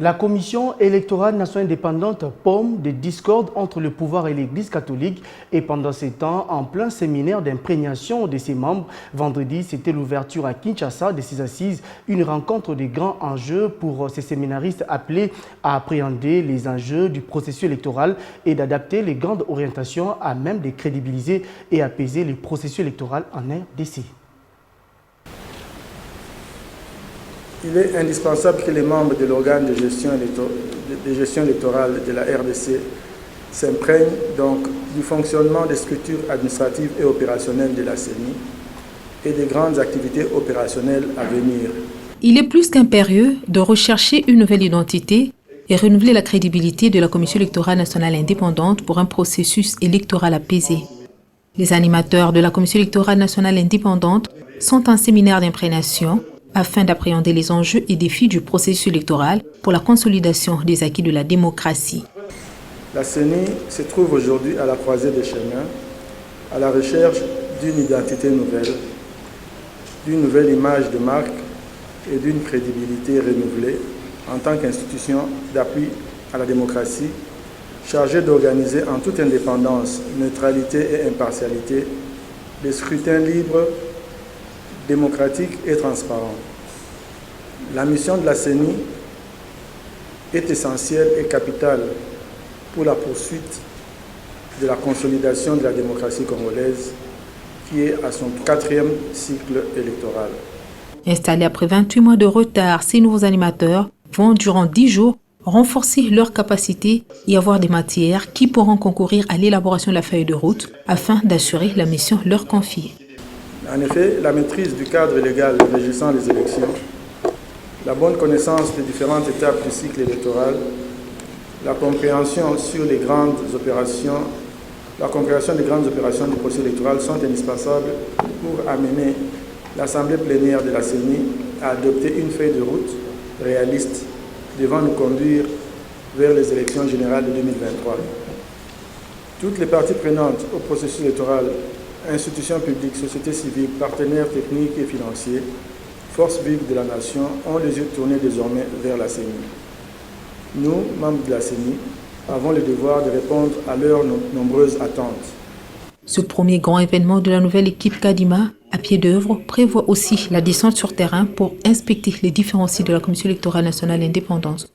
La Commission électorale nationale indépendante pomme des discordes entre le pouvoir et l'Église catholique et pendant ces temps, en plein séminaire d'imprégnation de ses membres, vendredi, c'était l'ouverture à Kinshasa de ces assises, une rencontre de grands enjeux pour ces séminaristes appelés à appréhender les enjeux du processus électoral et d'adapter les grandes orientations à même de crédibiliser et apaiser le processus électoral en RDC. Il est indispensable que les membres de l'organe de gestion électorale de la RDC s'imprègnent donc du fonctionnement des structures administratives et opérationnelles de la CENI et des grandes activités opérationnelles à venir. Il est plus qu'impérieux de rechercher une nouvelle identité et renouveler la crédibilité de la Commission électorale nationale indépendante pour un processus électoral apaisé. Les animateurs de la Commission électorale nationale indépendante sont en séminaire d'imprégnation afin d'appréhender les enjeux et défis du processus électoral pour la consolidation des acquis de la démocratie. La CENI se trouve aujourd'hui à la croisée des chemins, à la recherche d'une identité nouvelle, d'une nouvelle image de marque et d'une crédibilité renouvelée en tant qu'institution d'appui à la démocratie, chargée d'organiser en toute indépendance, neutralité et impartialité des scrutins libres, démocratique et transparent. La mission de la CENI est essentielle et capitale pour la poursuite de la consolidation de la démocratie congolaise qui est à son 4e cycle électoral. Installés après 28 mois de retard, ces nouveaux animateurs vont durant 10 jours renforcer leurs capacités et avoir des matières qui pourront concourir à l'élaboration de la feuille de route afin d'assurer la mission leur confiée. En effet, la maîtrise du cadre légal régissant les élections, la bonne connaissance des différentes étapes du cycle électoral, la compréhension des grandes opérations du processus électoral sont indispensables pour amener l'Assemblée plénière de la CENI à adopter une feuille de route réaliste devant nous conduire vers les élections générales de 2023. Toutes les parties prenantes au processus électoral, institutions publiques, sociétés civiles, partenaires techniques et financiers, forces vives de la nation ont les yeux tournés désormais vers la CENI. Nous, membres de la CENI, avons le devoir de répondre à leurs nombreuses attentes. Ce premier grand événement de la nouvelle équipe Kadima, à pied d'œuvre, prévoit aussi la descente sur terrain pour inspecter les différents sites de la Commission électorale nationale indépendante.